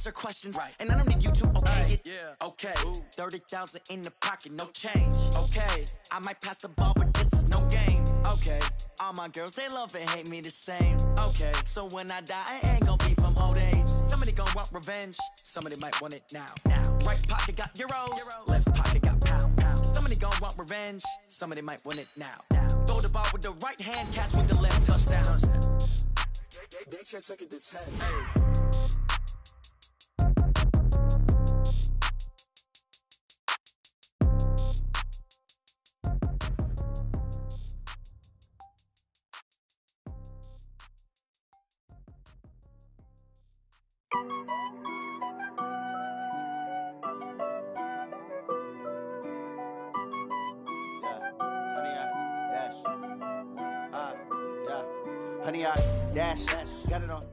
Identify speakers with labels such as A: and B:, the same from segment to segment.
A: answer questions. Right. And I don't need you to okay it. Yeah. Okay. 30,000 in the pocket, no change. Okay. I might pass the ball, but this is no game. Okay. All my girls, they love and hate me the same. Okay. So when I die, I ain't gonna be from old age. Somebody gonna want revenge. Somebody might want it now. Right pocket got euros. Left pocket got pounds. Somebody gonna want revenge. Somebody might want it now. Throw the ball with the right hand, catch with the left, touchdown. They check second to 10.
B: Honey, I dash, got it on.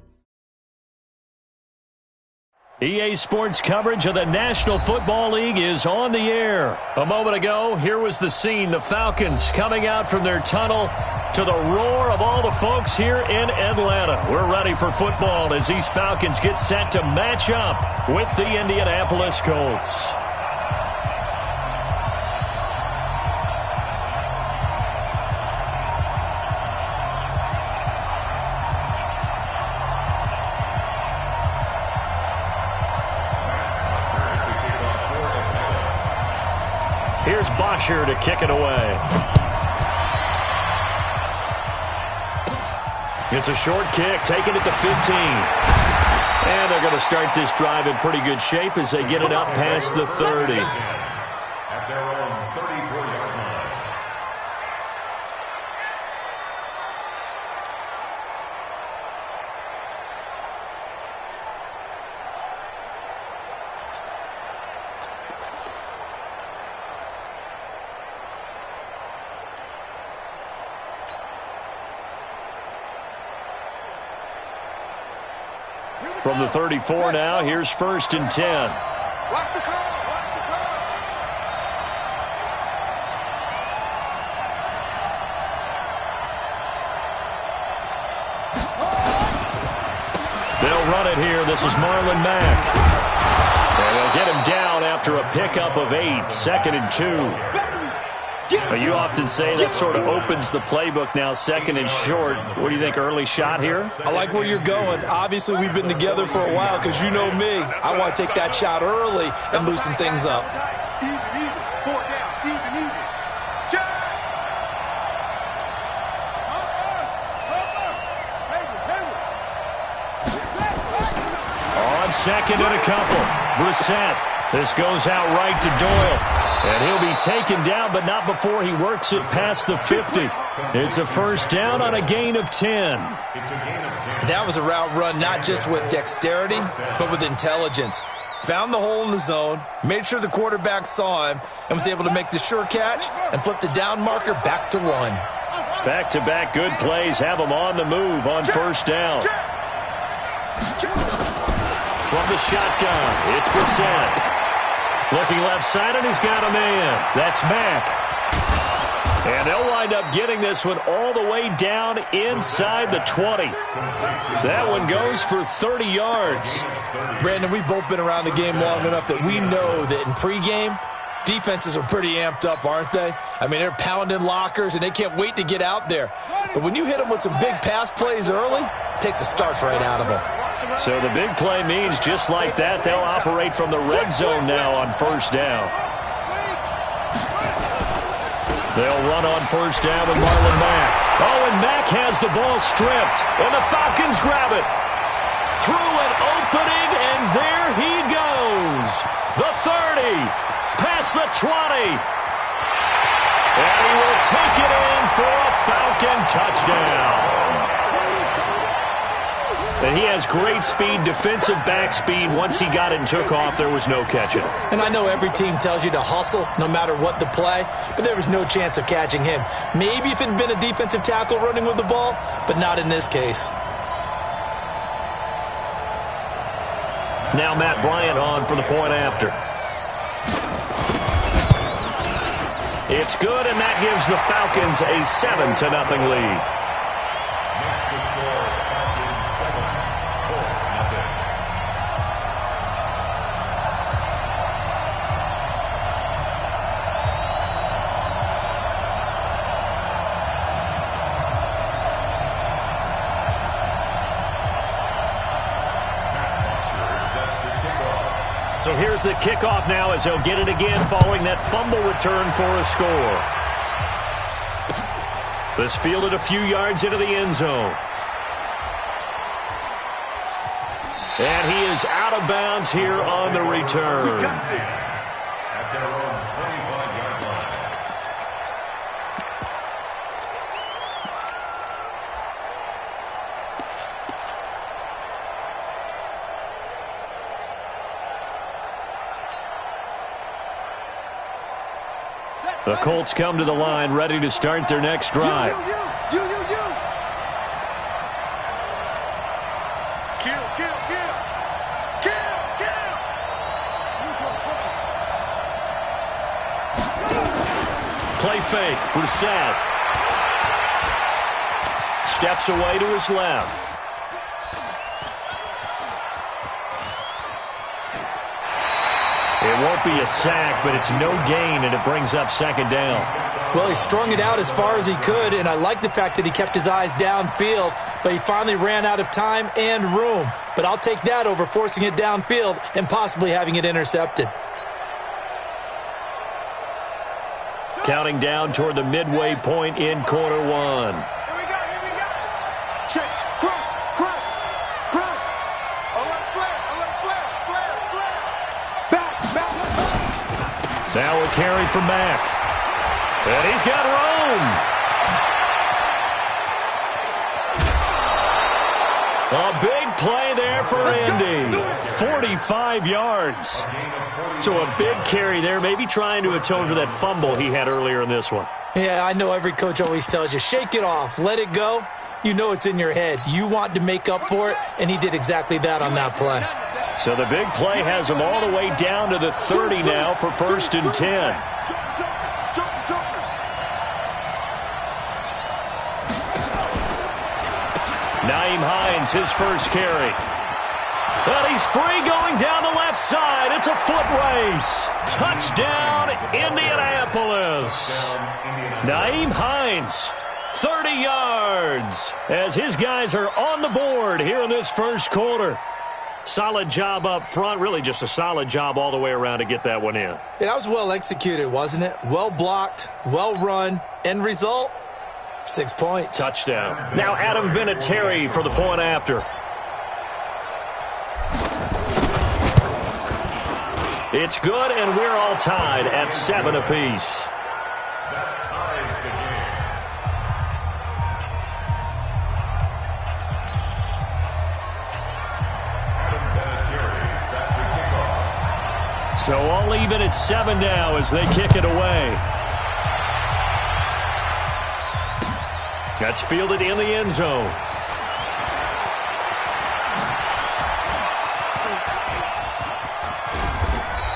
C: EA Sports coverage of the National Football League is on the air. A moment ago, here was the scene. The Falcons coming out from their tunnel to the roar of all the folks here in Atlanta. We're ready for football as these Falcons get set to match up with the Indianapolis Colts. Here's Bosher to kick it away. It's a short kick, taking it to 15. And they're going to start this drive in pretty good shape as they get it up past the 30.
D: At their own 34-yard line.
C: From the 34 now, here's 1st and 10.
E: Watch the call. Watch the call.
C: They'll run it here. This is Marlon Mack. And they'll get him down after a pickup of 8, 2nd and 2. You often say that sort of opens the playbook now, 2nd and short. What do you think, early shot here?
F: I like where you're going. Obviously, we've been together for a while because you know me. I want to take that shot early and loosen things up.
E: Even. 4 down. Even.
C: On 2nd and a couple. Brissett. This goes out right to Doyle. And he'll be taken down, but not before he works it past the 50. It's a 1st down on a gain of 10.
F: That was a route run not just with dexterity, but with intelligence. Found the hole in the zone, made sure the quarterback saw him, and was able to make the sure catch and flip the down marker back to 1.
C: Back-to-back good plays have him on the move on 1st down. From the shotgun, it's Brissett. Looking left side, and he's got a man. That's Mack. And they'll wind up getting this one all the way down inside the 20. That one goes for 30 yards.
F: Brandon, we've both been around the game long enough that we know that in pregame, defenses are pretty amped up, aren't they? I mean, they're pounding lockers, and they can't wait to get out there. But when you hit them with some big pass plays early, it takes the starch right out of them.
C: So the big play means just like that, they'll operate from the red zone now on 1st down. They'll run on 1st down with Marlon Mack. Oh, and Mack has the ball stripped, and the Falcons grab it. Through an opening, and there he goes. The 30, past the 20. And he will take it in for a Falcon touchdown. And he has great speed, defensive back speed. Once he got it and took off, there was no catching.
F: And I know every team tells you to hustle no matter what the play, but there was no chance of catching him. Maybe if it had been a defensive tackle running with the ball, but not in this case.
C: Now Matt Bryant on for the point after. It's good, and that gives the Falcons a 7-0 lead. So here's the kickoff now as they'll get it again following that fumble return for a score. This fielded a few yards into the end zone. And he is out of bounds here on the return.
D: At their own 25-yard line.
C: The Colts come to the line, ready to start their next drive.
E: You. Kill.
C: Play fake. Brissett steps away to his left. It won't be a sack, but it's no gain, and it brings up second down.
F: Well, he strung it out as far as he could, and I like the fact that he kept his eyes downfield, but he finally ran out of time and room. But I'll take that over forcing it downfield and possibly having it intercepted.
C: Counting down toward the midway point in quarter one.
E: Here we go. Check. Cross. Alert flare. Back.
C: Now a carry from Mack. And he's got room. A big play there for Andy. 45 yards. So a big carry there, maybe trying to atone for that fumble he had earlier in this one.
F: Yeah, I know every coach always tells you, shake it off, let it go. You know it's in your head. You want to make up for it, and he did exactly that on that play.
C: So the big play has him all the way down to the 30 now for 1st and 10. Nyheim Hines, his first carry. Well, he's free going down the left side. It's a foot race. Touchdown, Indianapolis. Nyheim Hines, 30 yards, as his guys are on the board here in this first quarter. Solid job up front, really just a solid job all the way around to get that one in.
F: Yeah, that was well executed, wasn't it? Well blocked, well run. End result, 6 points.
C: Touchdown. Now Adam Vinatieri for the point after. It's good, and we're all tied at 7 apiece.
D: That ties the game. Adam Vinatieri sets the kickoff.
C: So all even at 7 now as they kick it away. That's fielded in the end zone.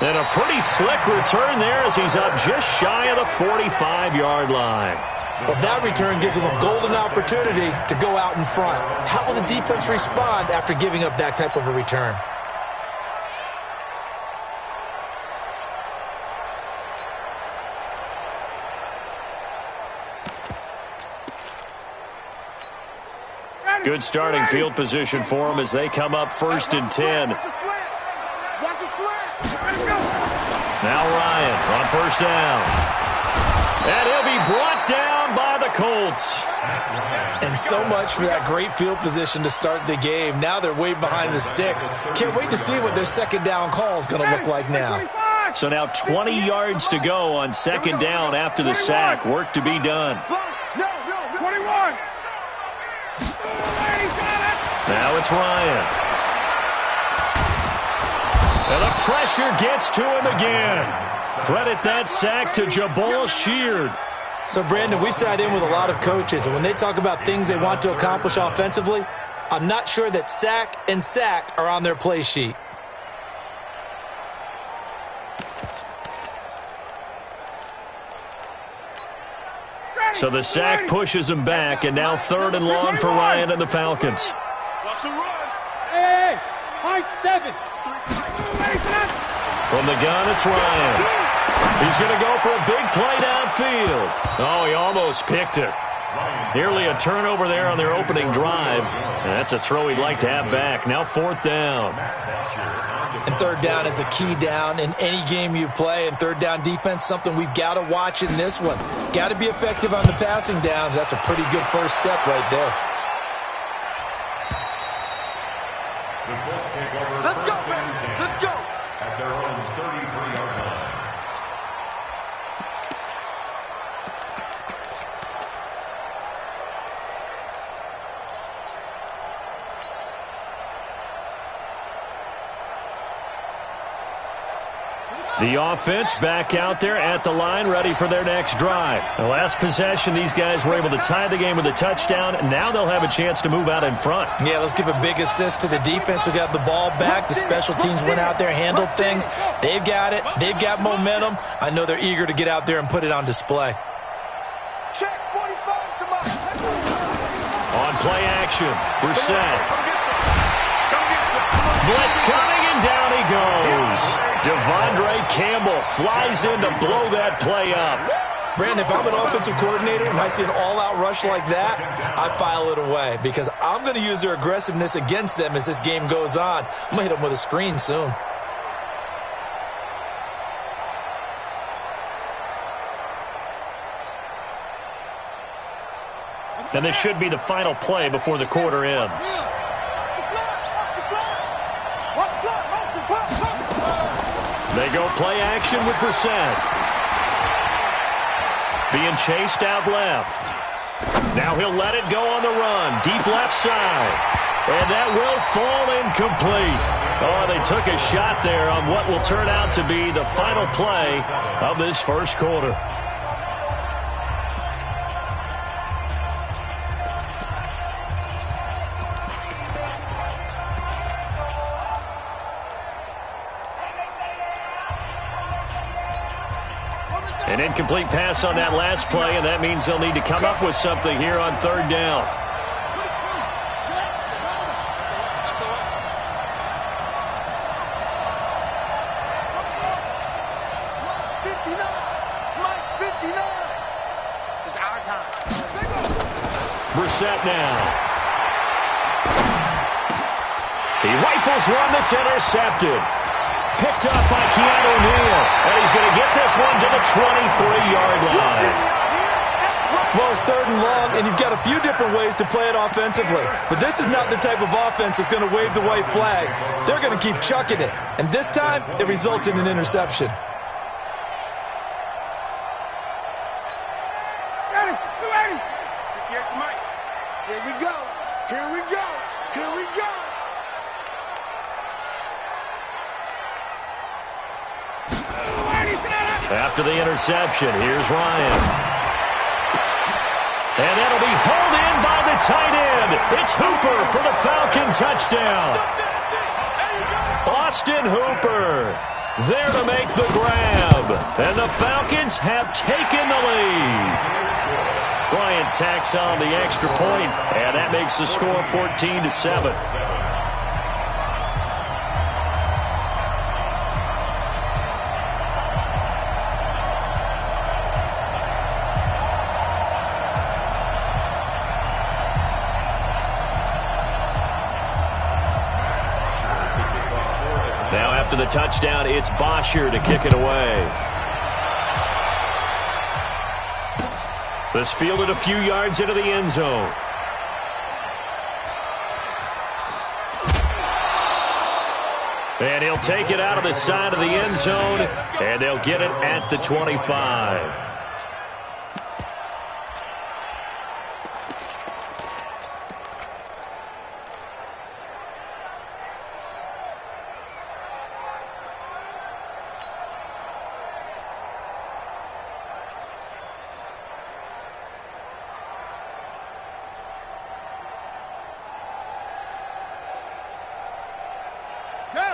C: And a pretty slick return there as he's up just shy of the 45-yard line.
F: Well, that return gives him a golden opportunity to go out in front. How will the defense respond after giving up that type of a return?
C: Good starting field position for them as they come up 1st and 10. Now Ryan on 1st down. And he'll be brought down by the Colts.
F: And so much for that great field position to start the game. Now they're way behind the sticks. Can't wait to see what their second down call is going to look like now.
C: So now 20 yards to go on 2nd down after the sack. Work to be done.
E: 21.
C: Now it's Ryan. And the pressure gets to him again. Credit that sack to Jabal Sheard.
F: So, Brandon, we sat in with a lot of coaches, and when they talk about things they want to accomplish offensively, I'm not sure that sack and sack are on their play sheet.
C: So the sack pushes him back, and now 3rd and long for Ryan and the Falcons.
E: Hey, high 7.
C: From the gun, it's Ryan. He's going to go for a big play downfield. Oh, he almost picked it. Nearly a turnover there on their opening drive. And that's a throw he'd like to have back. Now 4th down.
F: And third down is a key down in any game you play. And third down defense, something we've got to watch in this one. Got to be effective on the passing downs. That's a pretty good first step right there.
E: Let's go, man. Let's go.
D: At their own 33-yard line.
C: The offense back out there at the line, ready for their next drive. The last possession, these guys were able to tie the game with a touchdown. Now they'll have a chance to move out in front.
F: Yeah, let's give a big assist to the defense who got the ball back. The special teams went out there, handled things. They've got it. They've got momentum. I know they're eager to get out there and put it on display.
E: Check 45, come on.
C: On play action, Brissett. Blitz coming, and down he goes. Devondre Campbell flies in to blow that play up.
F: Brandon, if I'm an offensive coordinator and I see an all-out rush like that, I file it away because I'm going to use their aggressiveness against them as this game goes on. I'm going to hit them with a screen soon.
C: And this should be the final play before the quarter ends. They go play action with Brissett. Being chased out left. Now he'll let it go on the run. Deep left side. And that will fall incomplete. Oh, they took a shot there on what will turn out to be the final play of this first quarter. An incomplete pass on that last play, and that means they'll need to come up with something here on third down.
E: It's our time.
C: Brissett now. He rifles one that's intercepted. Picked up by Keanu Neal. And he's going to get this one to the 23-yard line.
F: Well, it's third and long, and you've got a few different ways to play it offensively. But this is not the type of offense that's going to wave the white flag. They're going to keep chucking it. And this time, it results in an interception.
E: Ready. Here we go. Here we go. Here we go.
C: After the interception, here's Ryan. And that'll be hauled in by the tight end. It's Hooper for the Falcon touchdown. Austin Hooper there to make the grab. And the Falcons have taken the lead. Bryant tacks on the extra point, and that makes the score 14-7. Now after the touchdown, it's Bosher to kick it away. This fielded a few yards into the end zone. And he'll take it out of the side of the end zone, and they'll get it at the 25.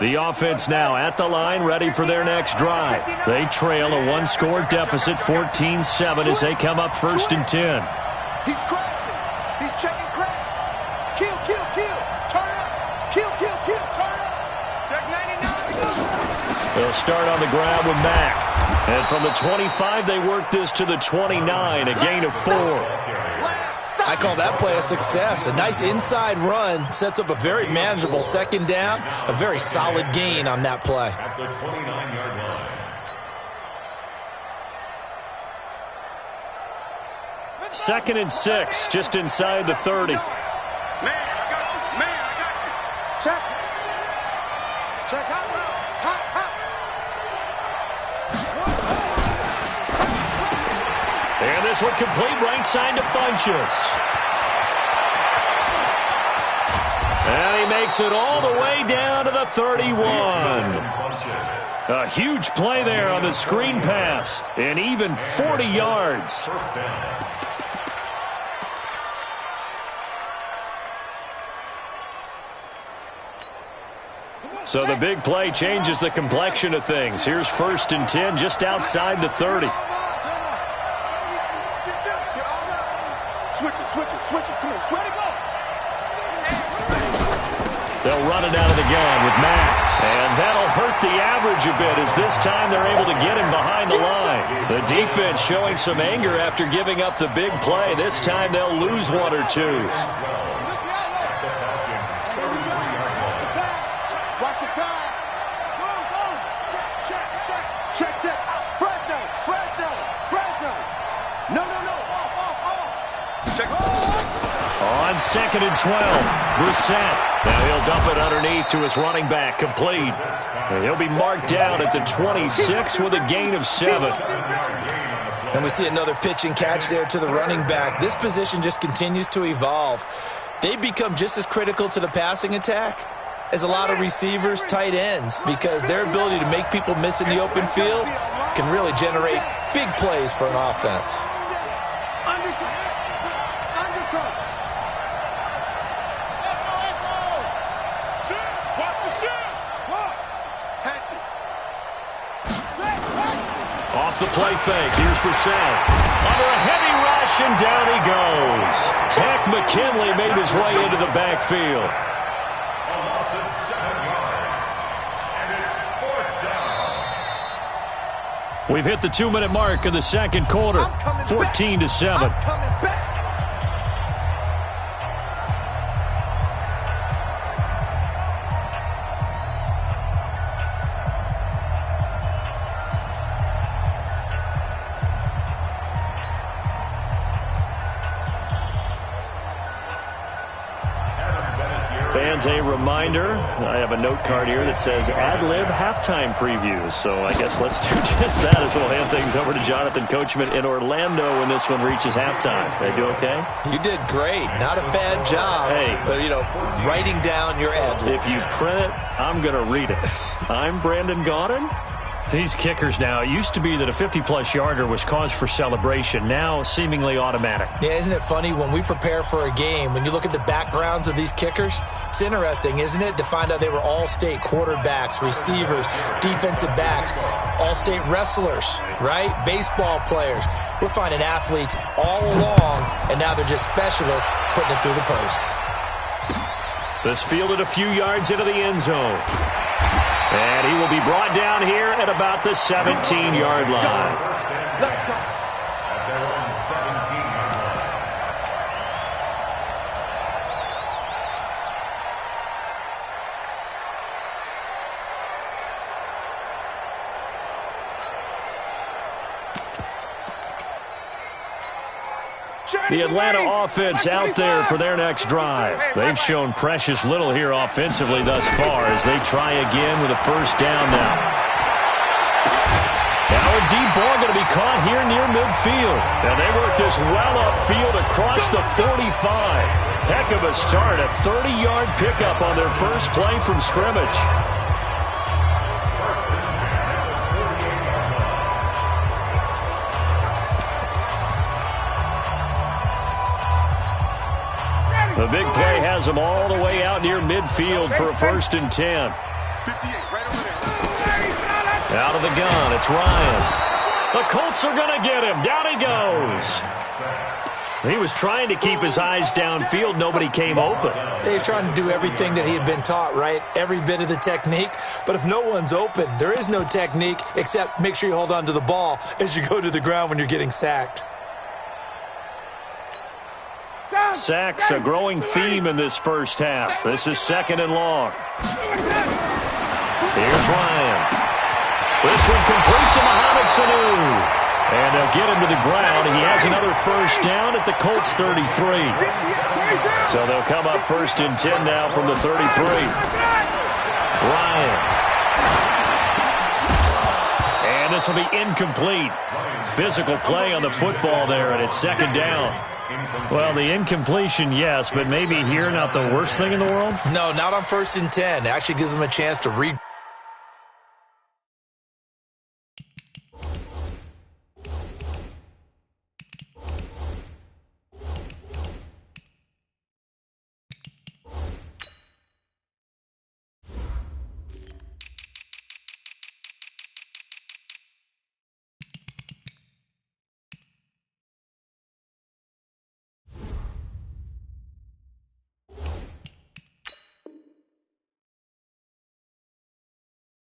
C: The offense now at the line, ready for their next drive. They trail a one-score deficit, 14-7, as they come up 1st and 10.
E: He's crossing. He's checking crowd. Kill. Turn up. Kill. Turn up. Check 99.
C: They'll start on the ground with Mack. And from the 25, they work this to the 29, a gain of 4.
F: I call that play a success. A nice inside run sets up a very manageable second down, a very solid gain on that play.
D: At the 29-yard line.
C: Second and 6, just inside the 30.
E: Man, I got you. Man, I got you. Check. Check hot route. Hot, hot.
C: And this one complete, right side to Funchess. And he makes it all the way down to the 31. A huge play there on the screen pass. And even 40 yards.
D: First down.
C: So the big play changes the complexion of things. Here's 1st and 10 just outside the 30.
E: Switch it. Come on, swear to God.
C: They'll run it out of the gun with Mack. And that'll hurt the average a bit as this time they're able to get him behind the line. The defense showing some anger after giving up the big play. This time they'll lose one or two.
E: Check. Fresno. No. Off. Check.
C: On 2nd and 12, Brissett. Now he'll dump it underneath to his running back, complete. And he'll be marked down at the 26 with a gain of 7.
F: And we see another pitch and catch there to the running back. This position just continues to evolve. They become just as critical to the passing attack as a lot of receivers, tight ends, because their ability to make people miss in the open field can really generate big plays for an offense.
C: Off the play fake, here's Brissett. Under a heavy rush, and down he goes. Tech McKinley made his way into the backfield.
D: A loss of 7 yards. And it's 4th down.
C: We've hit the 2-minute mark of the second quarter, 14-7. Fans, a reminder, I have a note card here that says ad-lib halftime previews. So I guess let's do just that as we'll hand things over to Jonathan Coachman in Orlando when this one reaches halftime. Did I do okay?
F: You did great. Not a bad job.
C: Hey.
F: Writing down your ad-libs.
C: If you print it, I'm going to read it. I'm Brandon Gaudin. These kickers now, it used to be that a 50-plus yarder was cause for celebration, now seemingly automatic.
F: Yeah, isn't it funny when we prepare for a game, when you look at the backgrounds of these kickers, it's interesting, isn't it, to find out they were all-state quarterbacks, receivers, defensive backs, all-state wrestlers, right? Baseball players. We're finding athletes all along, and now they're just specialists putting it through the posts.
C: This fielded a few yards into the end zone. And he will be brought down here at about the 17-yard line.
D: At their own 17-yard line.
C: The Atlanta offense out there for their next drive. They've shown precious little here offensively thus far as they try again with a first down now. Now a deep ball going to be caught here near midfield. And they work this well upfield across the 45. Heck of a start, a 30-yard pickup on their first play from scrimmage. The big play has them all the way out near midfield for a 1st and 10. Out of the gun, it's Ryan. The Colts are going to get him. Down he goes. He was trying to keep his eyes downfield. Nobody came open.
F: He's trying to do everything that he had been taught, right? Every bit of the technique. But if no one's open, there is no technique except make sure you hold on to the ball as you go to the ground when you're getting sacked.
C: Sacks, a growing theme in this first half. This is 2nd and long. Here's Ryan. This one complete to Mohamed Sanu. And they'll get him to the ground, and he has another first down at the Colts 33. So they'll come up 1st and 10 now from the 33. Ryan. And this will be incomplete. Physical play on the football there, and it's 2nd down. Well, the incompletion, yes, but maybe here not the worst thing in the world?
F: No, not on 1st and 10. It actually gives them a chance to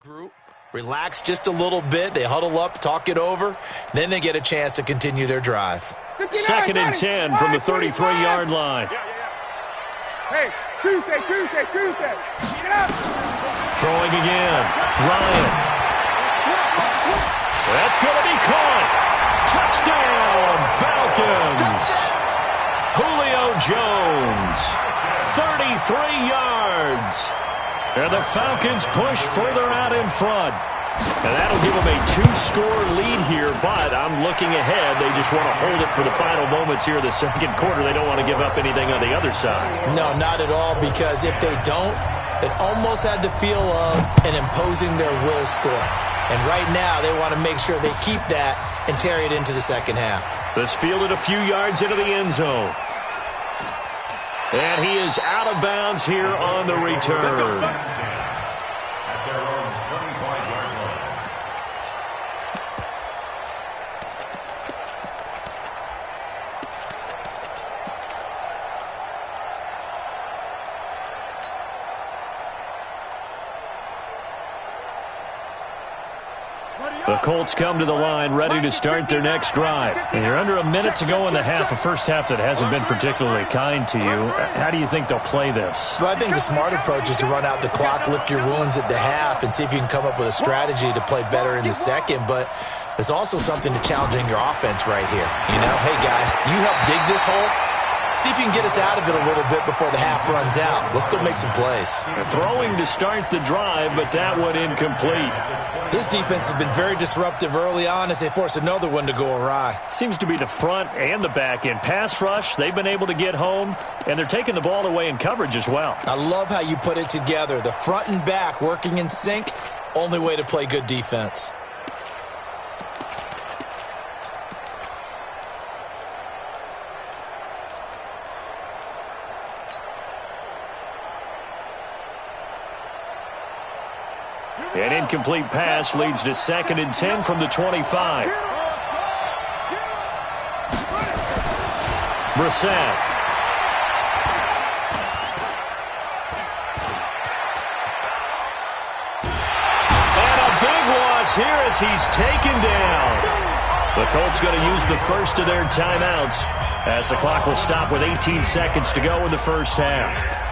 F: group, relax just a little bit. They huddle up, talk it over. Then they get a chance to continue their drive.
C: 2nd and 10 from the 33-yard line.
E: Hey, Tuesday. Get up.
C: Throwing again. Ryan. That's going to be caught. Touchdown, Falcons. Julio Jones. 33 yards. And the Falcons push further out in front. And that'll give them a 2-score lead here, but I'm looking ahead. They just want to hold it for the final moments here in the 2nd quarter. They don't want to give up anything on the other side.
F: No, not at all, because if they don't, it almost had the feel of an imposing their will score. And right now, they want to make sure they keep that and carry it into the 2nd half.
C: This fielded a few yards into the end zone. And he is out of bounds here on the return.
D: At their own 25-yard line.
C: The Colts come to the line ready to start their next drive. And you're under a minute to go in the half, a first half that hasn't been particularly kind to you. How do you think they'll play this?
F: Well, I think the smart approach is to run out the clock, lick your wounds at the half, and see if you can come up with a strategy to play better in the 2nd. But there's also something to challenging your offense right here. You know, hey, guys, you help dig this hole. See if you can get us out of it a little bit before the half runs out. Let's go make some plays.
C: Throwing to start the drive, but that one incomplete.
F: This defense has been very disruptive early on as they force another one to go awry.
C: Seems to be the front and the back end. Pass rush, they've been able to get home, and they're taking the ball away in coverage as well.
F: I love how you put it together. The front and back working in sync, only way to play good defense.
C: An incomplete pass leads to 2nd and 10 from the 25. Brissett. And a big loss here as he's taken down. The Colts going to use the first of their timeouts as the clock will stop with 18 seconds to go in the first half.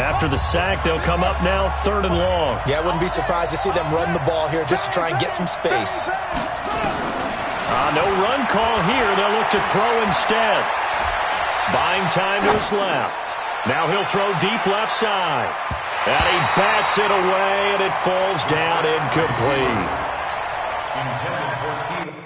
C: After the sack, they'll come up now 3rd and long.
F: Yeah, I wouldn't be surprised to see them run the ball here just to try and get some space.
C: No run call here. They'll look to throw instead. Buying time to his left. Now he'll throw deep left side. And he bats it away, and it falls down incomplete.
D: Intended for team.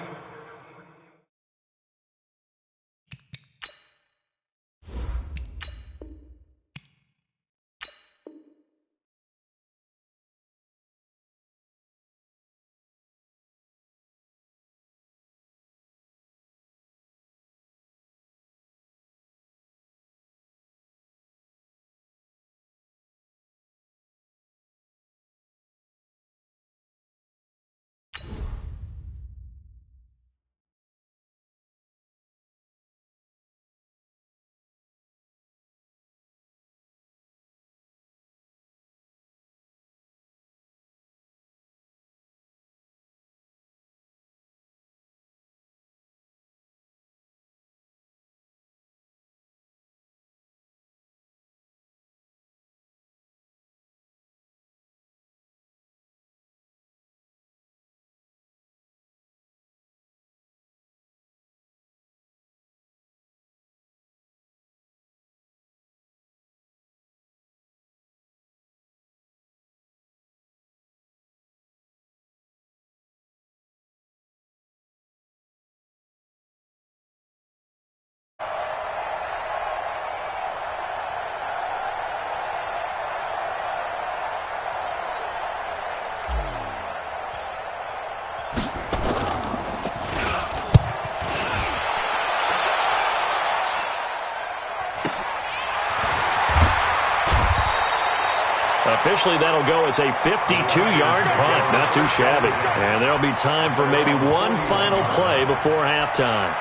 C: officially that'll go as a 52-yard punt. Not too shabby. And there'll be time for maybe one final play before halftime.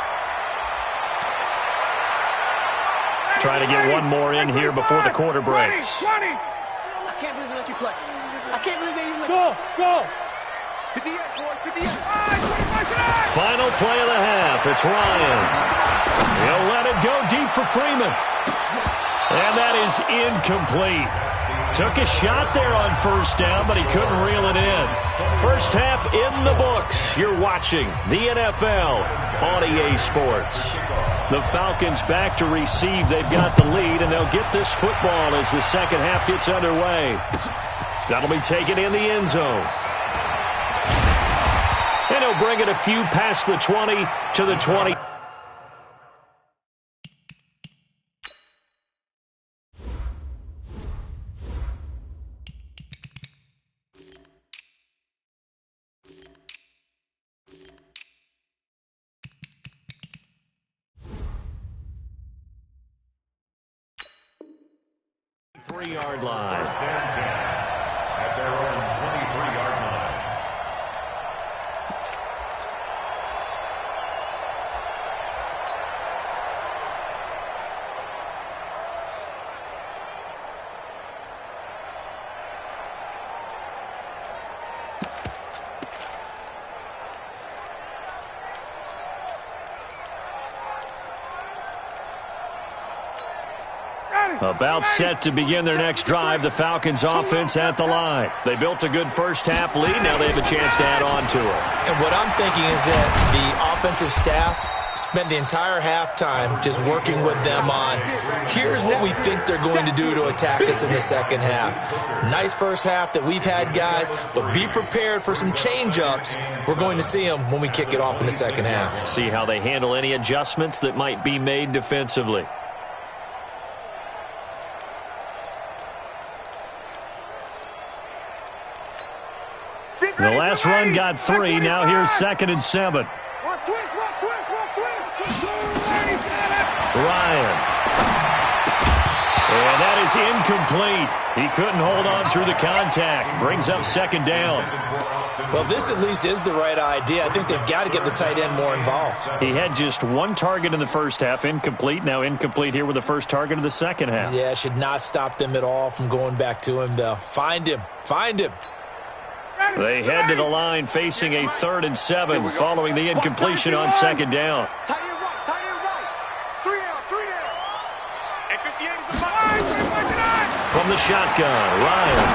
C: Trying to get one more in here before the quarter breaks.
E: 20.
B: I can't believe they let you play. I can't believe they even let
E: Go, go. 58, boys, 58.
C: Final play of the half. It's Ryan. He'll let it go deep for Freeman. And that is incomplete. Took a shot there on first down, but he couldn't reel it in. First half in the books. You're watching the NFL on EA Sports. The Falcons back to receive. They've got the lead, and they'll get this football as the second half gets underway. That'll be taken in the end zone. And he'll bring it a few past the 20 to the 20. Three-yard line.
D: First and 10 at their own 23-yard line.
C: About set to begin their next drive, the Falcons offense at the line. They built a good first half lead. Now they have a chance to add on to it.
F: And what I'm thinking is that the offensive staff spent the entire halftime just working with them on, here's what we think they're going to do to attack us in the second half. Nice first half that we've had, guys, but be prepared for some change-ups. We're going to see them when we kick it off in the second half.
C: See how they handle any adjustments that might be made defensively. The last run got 3. Now here's 2nd and 7. Ryan. And that is incomplete. He couldn't hold on through the contact. Brings up 2nd down.
F: Well, this at least is the right idea. I think they've got to get the tight end more involved.
C: He had just one target in the first half, incomplete. Now incomplete here with the first target of the second half.
F: Yeah, it should not stop them at all from going back to him, though. Find him. Find him.
C: They head to the line facing a 3rd and 7 following the incompletion on 2nd down.
E: Tie it right, tie it right. 3 down. And 58 is the line.
C: From the shotgun, Ryan.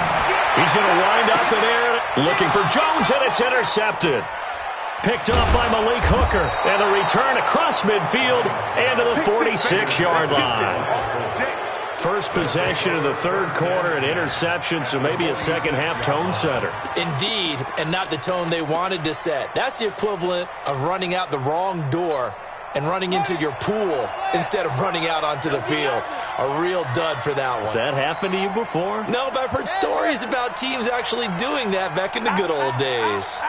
C: He's going to wind up in air, looking for Jones, and it's intercepted. Picked up by Malik Hooker, and the return across midfield and to the 46-yard line. First possession of the third quarter, an interception, so maybe a second half tone setter.
F: Indeed, and not the tone they wanted to set. That's the equivalent of running out the wrong door and running into your pool instead of running out onto the field. A real dud for that one.
C: Has that happened to you before?
F: No, but I've heard stories about teams actually doing that back in the good old days.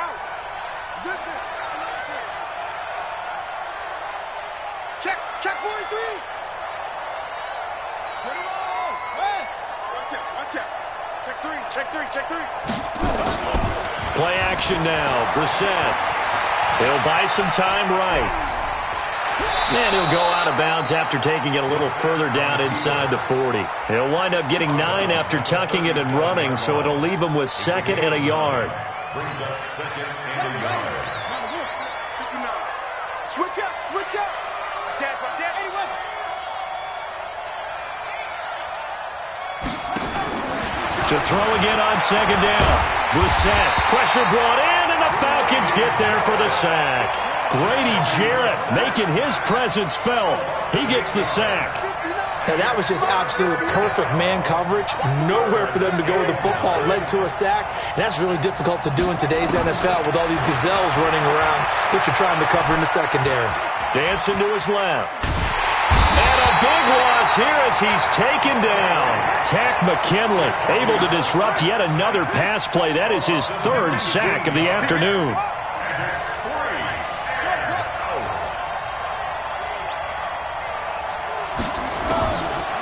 E: Check 43. Check 3.
C: Play action now. Brissett. He'll buy some time right. And he'll go out of bounds after taking it a little further down inside the 40. He'll wind up getting 9 after tucking it and running, so it'll leave him with 2nd and a yard.
D: Brings up 2nd and a yard.
E: 59. Switch up. Watch out. Anyway.
C: To throw again on 2nd down. Brissett. Pressure brought in, and the Falcons get there for the sack. Grady Jarrett making his presence felt. He gets the sack.
F: Now, that was just absolute perfect man coverage. Nowhere for them to go with the football. Led to a sack. And that's really difficult to do in today's NFL with all these gazelles running around that you're trying to cover in the secondary.
C: Dancing to his left. And a big loss here as he's taken down. Tack McKinley able to disrupt yet another pass play. That is his 3rd sack of the afternoon.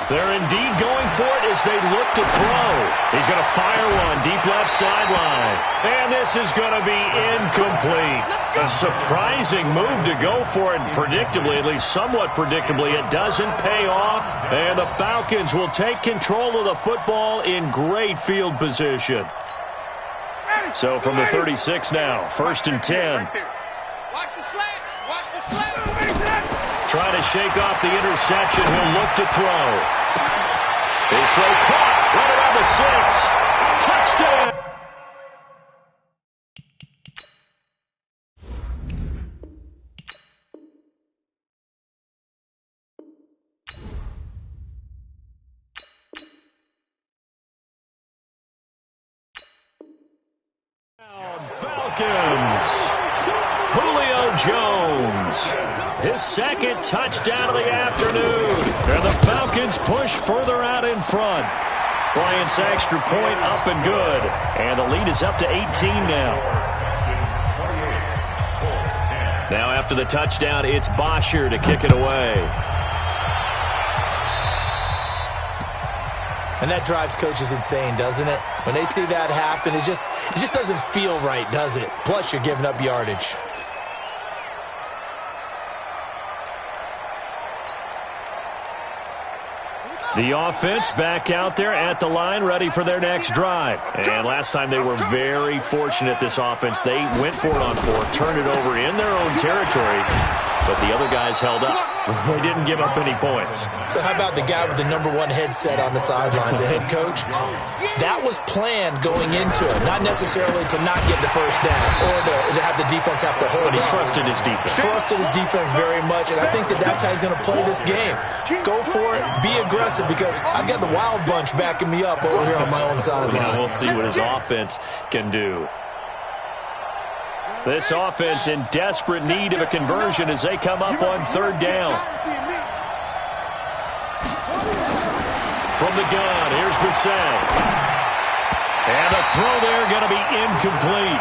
C: They're indeed going for it as they look to throw. He's going to fire one deep left sideline. And this is going to be incomplete. A surprising move to go for it. Predictably, at least somewhat predictably, it doesn't pay off. And the Falcons will take control of the football in great field position. So from the 36 now, 1st and 10.
E: Watch the slant. Watch the slant.
C: Trying to shake off the interception. He'll look to throw. His throw caught right around the 6. Touchdown! Falcons. Julio Jones. His second touchdown of the afternoon. And the Falcons push further out in front. Bryant's extra point up and good. And the lead is up to 18 now. Now after the touchdown, it's Bosher to kick it away.
F: And that drives coaches insane, doesn't it? When they see that happen, it just doesn't feel right, does it? Plus, you're giving up yardage.
C: The offense back out there at the line, ready for their next drive. And last time they were very fortunate, this offense. They went for it on 4, turned it over in their own territory, but the other guys held up. They didn't give up any points.
F: So how about the guy with the #1 headset on the sidelines, the head coach? That was planned going into it, not necessarily to not get the first down or to have the defense have to hold
C: But he
F: on.
C: trusted his defense.
F: Trusted his defense very much, and I think that's how he's going to play this game. Go for it, be aggressive, because I've got the wild bunch backing me up over here on my own sideline.
C: Yeah, we'll see what his offense can do. This offense in desperate need of a conversion as they come up on 3rd down. From the gun, here's Bissett. And the throw there going to be incomplete.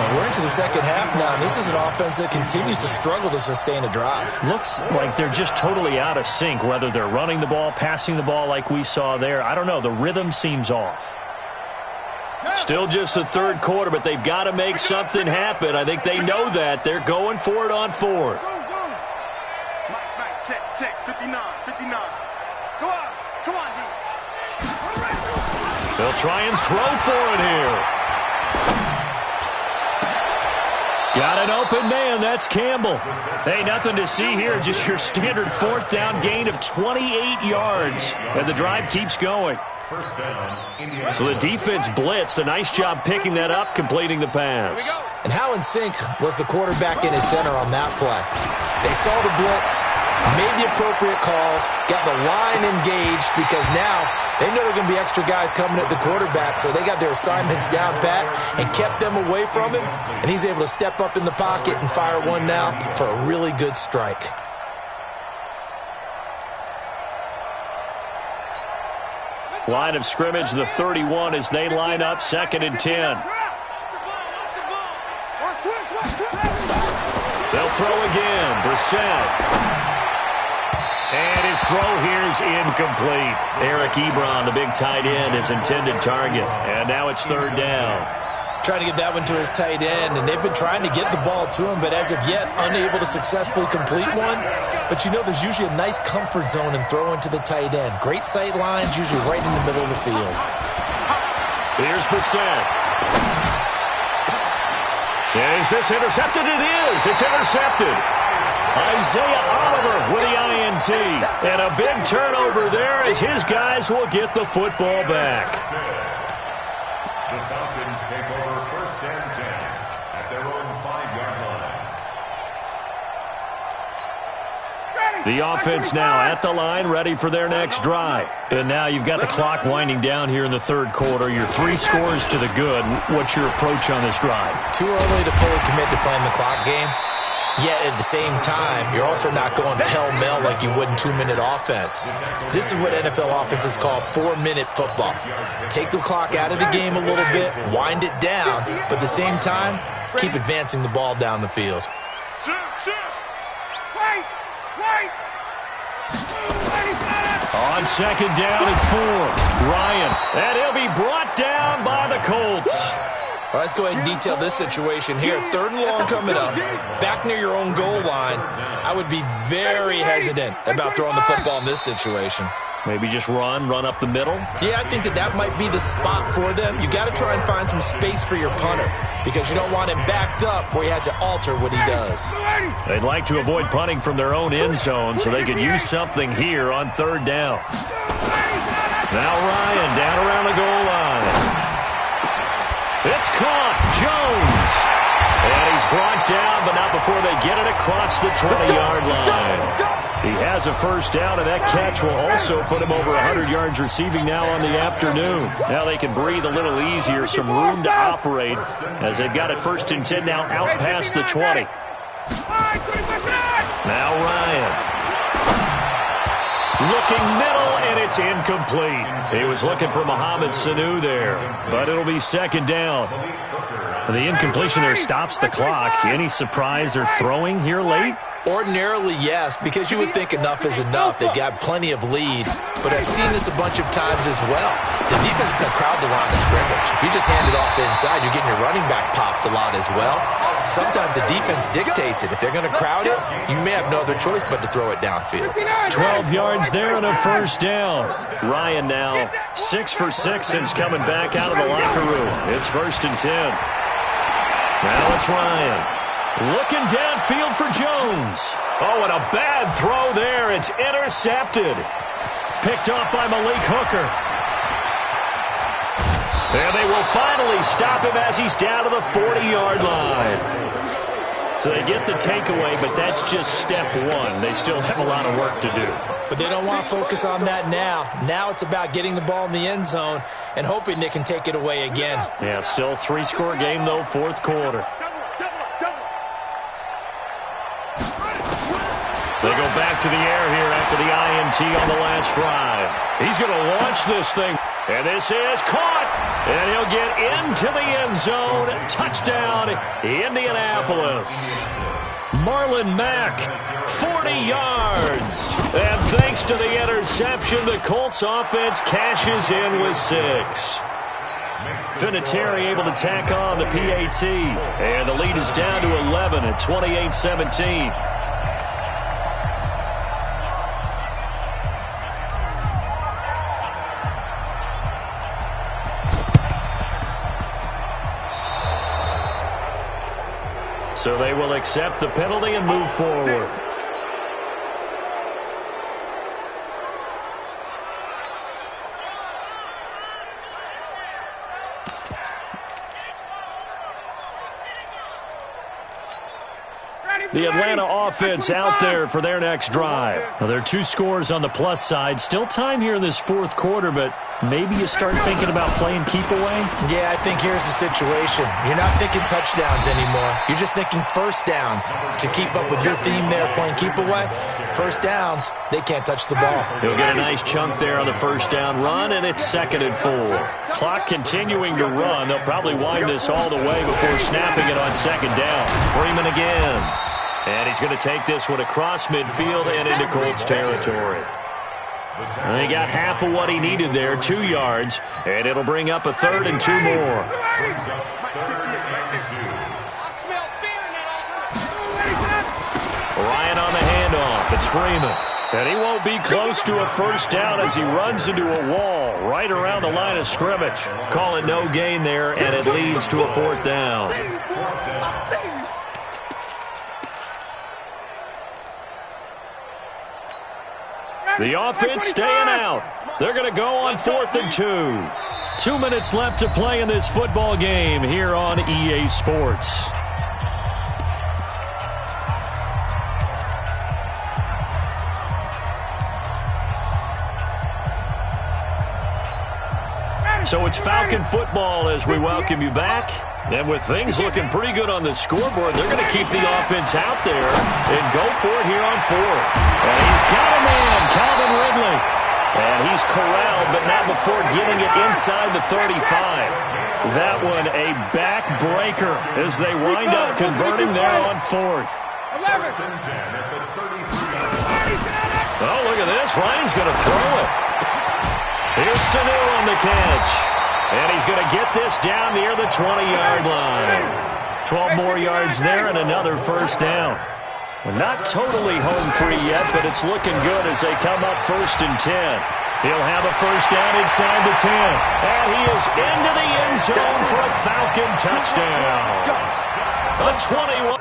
F: And we're into the second half now. This is an offense that continues to struggle to sustain a drive.
C: Looks like they're just totally out of sync, whether they're running the ball, passing the ball like we saw there. I don't know. The rhythm seems off. Still just the 3rd quarter, but they've got to make something happen. I think they know that. They're going for it on 4th.
E: Check, 59. Go on, come on, D.
C: They'll try and throw for it here. Got an open man. That's Campbell. Hey, nothing to see here. Just your standard 4th down gain of 28 yards. And the drive keeps going. So the defense blitzed. A nice job picking that up, completing the pass.
F: And how in sync was the quarterback and his center on that play? They saw the blitz, made the appropriate calls, got the line engaged, because now they know there are going to be extra guys coming at the quarterback, so they got their assignments down pat and kept them away from him, and he's able to step up in the pocket and fire one now for a really good strike.
C: Line of scrimmage, the 31, as they line up 2nd and 10. They'll throw again. Brissett. And his throw here is incomplete. Eric Ebron, the big tight end, his intended target. And now it's 3rd down.
F: Trying to get that one to his tight end, and they've been trying to get the ball to him, but as of yet, unable to successfully complete one. But you know, there's usually a nice comfort zone in throwing to the tight end. Great sight lines, usually right in the middle of the field.
C: Here's Bissett. Is this intercepted? It is. It's intercepted. Isaiah Oliver with the INT. And a big turnover there as his guys will get the football back.
D: The Falcons take over 1st and 10 at their own 5-yard line.
C: The offense now at the line, ready for their next drive. And now you've got the clock winding down here in the 3rd quarter. Your 3 scores to the good. What's your approach on this drive?
F: Too early to fully commit to playing the clock game. Yet at the same time, you're also not going pell-mell like you would in 2-minute offense. This is what NFL offenses call 4-minute football. Take the clock out of the game a little bit, wind it down, but at the same time, keep advancing the ball down the field.
C: On second down and 4, Ryan. And he'll be brought down by the Colts.
F: Well, let's go ahead and detail this situation here. 3rd and long coming up, back near your own goal line. I would be very hesitant about throwing the football in this situation.
C: Maybe just run up the middle?
F: Yeah, I think that might be the spot for them. You got to try and find some space for your punter because you don't want him backed up where he has to alter what he does.
C: They'd like to avoid punting from their own end zone so they could use something here on 3rd down. Now Ryan down around the goal line. It's caught. Jones. And he's brought down, but not before they get it across the 20-yard line. He has a first down, and that catch will also put him over 100 yards receiving now on the afternoon. Now they can breathe a little easier, some room to operate as they've got it 1st and 10 now out past the 20. Now Ryan. Looking middle, and it's incomplete. He was looking for Mohamed Sanu there, but it'll be 2nd down. The incompletion there stops the clock. Any surprise they're throwing here late?
F: Ordinarily, yes, because you would think enough is enough. They've got plenty of lead, but I've seen this a bunch of times as well. The defense can crowd the line of scrimmage. If you just hand it off inside, you're getting your running back popped a lot as well. Sometimes the defense dictates it. If they're going to crowd it, you may have no other choice but to throw it downfield.
C: 12 yards there and a first down. Ryan now 6 for 6 since coming back out of the locker room. It's 1st and 10. Now it's Ryan. Looking downfield for Jones. Oh, and a bad throw there. It's intercepted. Picked off by Malik Hooker. And they will finally stop him as he's down to the 40-yard line. So they get the takeaway, but that's just step 1. They still have a lot of work to do.
F: But they don't want to focus on that now. Now it's about getting the ball in the end zone and hoping they can take it away again.
C: Yeah, still 3-score game, though, 4th quarter. They go back to the air here after the INT on the last drive. He's going to launch this thing. And this is caught. And he'll get into the end zone. Touchdown, Indianapolis. Marlon Mack, 40 yards. And thanks to the interception, the Colts offense cashes in with 6. Vinatieri able to tack on the PAT. And the lead is down to 11 at 28-17. So they will accept the penalty and move forward. The Atlanta offense out there for their next drive. Well, there are 2 scores on the plus side. Still time here in this 4th quarter, but maybe you start thinking about playing keep away?
F: Yeah, I think here's the situation. You're not thinking touchdowns anymore. You're just thinking first downs. To keep up with your theme there, playing keep away, first downs, they can't touch the ball.
C: He'll get a nice chunk there on the first down run, and it's 2nd and 4. Clock continuing to run. They'll probably wind this all the way before snapping it on 2nd down. Freeman again. And he's going to take this one across midfield and into Colts territory. And he got half of what he needed there, 2 yards, and it'll bring up a 3rd and 2 more. Ryan on the handoff. It's Freeman. And he won't be close to a first down as he runs into a wall right around the line of scrimmage. Call it no gain there, and it leads to a 4th down. The offense staying out. They're going to go on 4th and 2. 2 minutes left to play in this football game here on EA Sports. So it's Falcon football as we welcome you back. And with things looking pretty good on the scoreboard, they're going to keep the offense out there and go for it here on 4th. And he's got a man, Calvin Ridley. And he's corralled, but not before getting it inside the 35. That one a backbreaker as they wind up converting there on 4th.
D: First and 10 at the 33-yard line.
C: Oh, look at this. Ryan's going to throw it. Here's Sanu on the catch. And he's going to get this down near the 20-yard line. 12 more yards there and another first down. We're not totally home free yet, but it's looking good as they come up first and 10. He'll have a first down inside the 10. And he is into the end zone for a Falcon touchdown. A 21.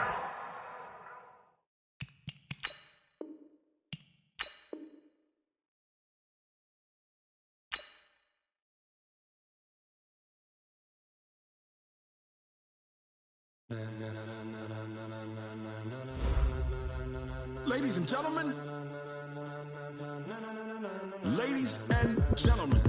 G: Ladies and gentlemen,